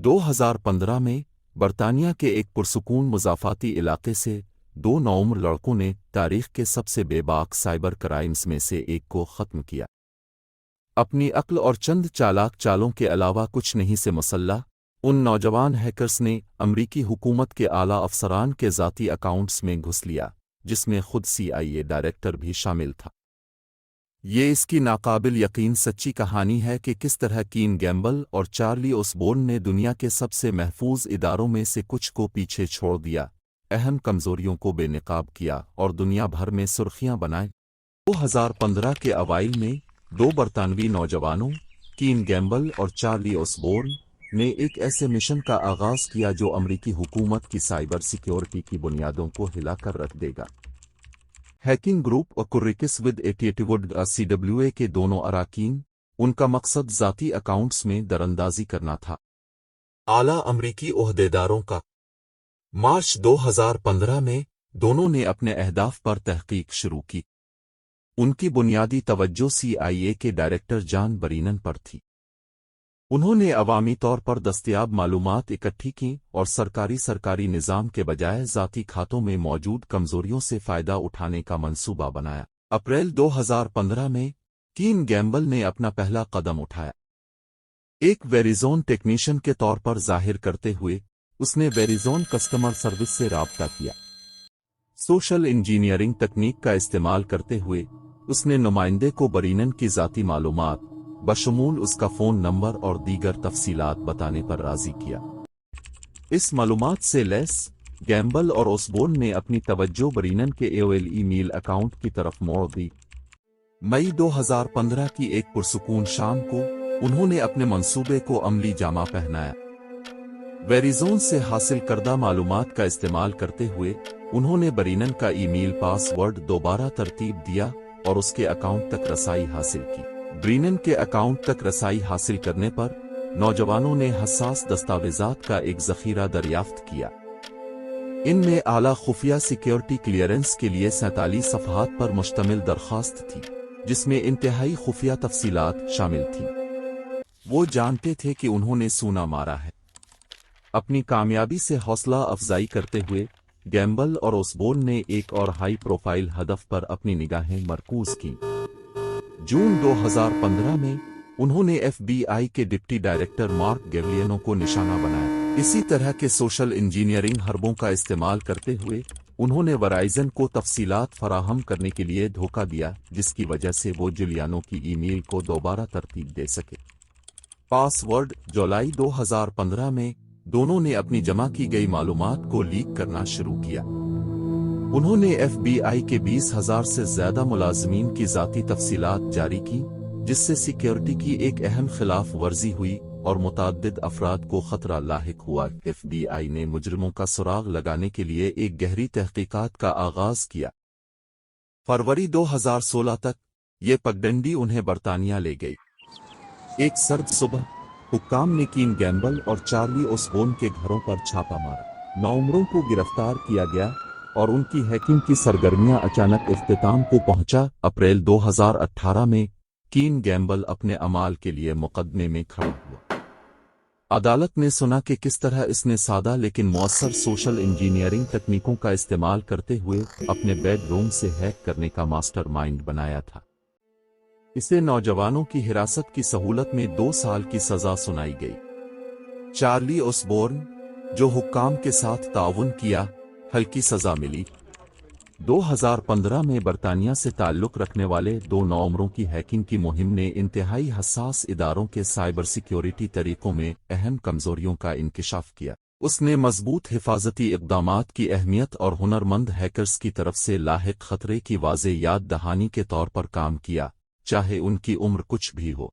2015 میں برطانیہ کے ایک پرسکون مضافاتی علاقے سے 2 نوعمر لڑکوں نے تاریخ کے سب سے بے باک سائبر کرائمز میں سے ایک کو ختم کیا۔ اپنی عقل اور چند چالاک چالوں کے علاوہ کچھ نہیں سے مسلح ان نوجوان ہیکرز نے امریکی حکومت کے اعلیٰ افسران کے ذاتی اکاؤنٹس میں گھس لیا، جس میں خود CIA ڈائریکٹر بھی شامل تھا۔ یہ اس کی ناقابل یقین سچی کہانی ہے کہ کس طرح کین گیمبل اور چارلی اوسبورن نے دنیا کے سب سے محفوظ اداروں میں سے کچھ کو پیچھے چھوڑ دیا، اہم کمزوریوں کو بے نقاب کیا اور دنیا بھر میں سرخیاں بنائے۔ 2015 کے اوائل میں 2 برطانوی نوجوانوں، کین گیمبل اور چارلی اوسبورن، نے ایک ایسے مشن کا آغاز کیا جو امریکی حکومت کی سائبر سیکیورٹی کی بنیادوں کو ہلا کر رکھ دے گا۔ ہیکنگ گروپ اوکریکس ود ایٹیٹیوڈ CWA کے دونوں اراکین، ان کا مقصد ذاتی اکاؤنٹس میں دراندازی کرنا تھا۔ اعلیٰ امریکی عہدیداروں کا مارچ 2015 میں دونوں نے اپنے اہداف پر تحقیق شروع کی۔ ان کی بنیادی توجہ CIA کے ڈائریکٹر جان برینن پر تھی۔ انہوں نے عوامی طور پر دستیاب معلومات اکٹھی کیں اور سرکاری نظام کے بجائے ذاتی کھاتوں میں موجود کمزوریوں سے فائدہ اٹھانے کا منصوبہ بنایا۔ اپریل 2015 میں کین گیمبل نے اپنا پہلا قدم اٹھایا۔ ایک ویریزون ٹیکنیشین کے طور پر ظاہر کرتے ہوئے اس نے ویریزون کسٹمر سروس سے رابطہ کیا۔ سوشل انجینئرنگ تکنیک کا استعمال کرتے ہوئے اس نے نمائندے کو برینن کی ذاتی معلومات بشمول اس کا فون نمبر اور دیگر تفصیلات بتانے پر راضی کیا۔ اس معلومات سے لیس گیمبل اور اوسبورن نے اپنی توجہ برینن کے AOL ای میل اکاؤنٹ کی طرف موڑ دی۔ مئی 2015 کی ایک پرسکون شام کو انہوں نے اپنے منصوبے کو عملی جامہ پہنایا۔ ویریزون سے حاصل کردہ معلومات کا استعمال کرتے ہوئے انہوں نے برینن کا ای میل پاس ورڈ دوبارہ ترتیب دیا اور اس کے اکاؤنٹ تک رسائی حاصل کی۔ برینن کے اکاؤنٹ تک رسائی حاصل کرنے پر نوجوانوں نے حساس دستاویزات کا ایک ذخیرہ دریافت کیا۔ ان میں اعلیٰ خفیہ سیکیورٹی کلیئرنس کے لیے 47 صفحات پر مشتمل درخواست تھی، جس میں انتہائی خفیہ تفصیلات شامل تھیں۔ وہ جانتے تھے کہ انہوں نے سونا مارا ہے۔ اپنی کامیابی سے حوصلہ افزائی کرتے ہوئے گیمبل اور اوسبورن نے ایک اور ہائی پروفائل ہدف پر اپنی نگاہیں مرکوز کیں۔ جون 2015 میں انہوں نے FBI کے ڈپٹی ڈائریکٹر مارک گیولیانو کو نشانہ بنایا۔ اسی طرح کے سوشل انجینئرنگ حربوں کا استعمال کرتے ہوئے انہوں نے ورائزن کو تفصیلات فراہم کرنے کے لیے دھوکہ دیا، جس کی وجہ سے وہ جولیانو کی ای میل کو دوبارہ ترتیب دے سکے۔ پاس ورڈ جولائی 2015 میں دونوں نے اپنی جمع کی گئی معلومات کو لیک کرنا شروع کیا۔ انہوں نے FBI کے 20,000 سے زیادہ ملازمین کی ذاتی تفصیلات جاری کی، جس سے سیکیورٹی کی ایک اہم خلاف ورزی ہوئی اور متعدد افراد کو خطرہ لاحق ہوا۔ FBI نے مجرموں کا سراغ لگانے کے لیے ایک گہری تحقیقات کا آغاز کیا۔ فروری 2016 تک یہ پگڈنڈی انہیں برطانیہ لے گئی۔ ایک سرد صبح حکام نے کین گیمبل اور چارلی اوسبورن کے گھروں پر چھاپا مارا۔ نوعمروں کو گرفتار کیا گیا اور ان کی ہیکنگ کی سرگرمیاں اچانک اختتام کو پہنچا۔ اپریل 2018 میں کین گیمبل اپنے اعمال کے لیے مقدمے میں کھڑا ہوا۔ عدالت نے سنا کہ کس طرح اس نے سادہ لیکن مؤثر سوشل انجینئرنگ تکنیکوں کا استعمال کرتے ہوئے اپنے بیڈ روم سے ہیک کرنے کا ماسٹر مائنڈ بنایا تھا۔ اسے نوجوانوں کی حراست کی سہولت میں 2 سال کی سزا سنائی گئی۔ چارلی اوسبورن، جو حکام کے ساتھ تعاون کیا، ہلکی سزا ملی۔ 2015 میں برطانیہ سے تعلق رکھنے والے 2 نوعمروں کی ہیکنگ کی مہم نے انتہائی حساس اداروں کے سائبر سیکیورٹی طریقوں میں اہم کمزوریوں کا انکشاف کیا۔ اس نے مضبوط حفاظتی اقدامات کی اہمیت اور ہنرمند ہیکرز کی طرف سے لاحق خطرے کی واضح یاد دہانی کے طور پر کام کیا، چاہے ان کی عمر کچھ بھی ہو۔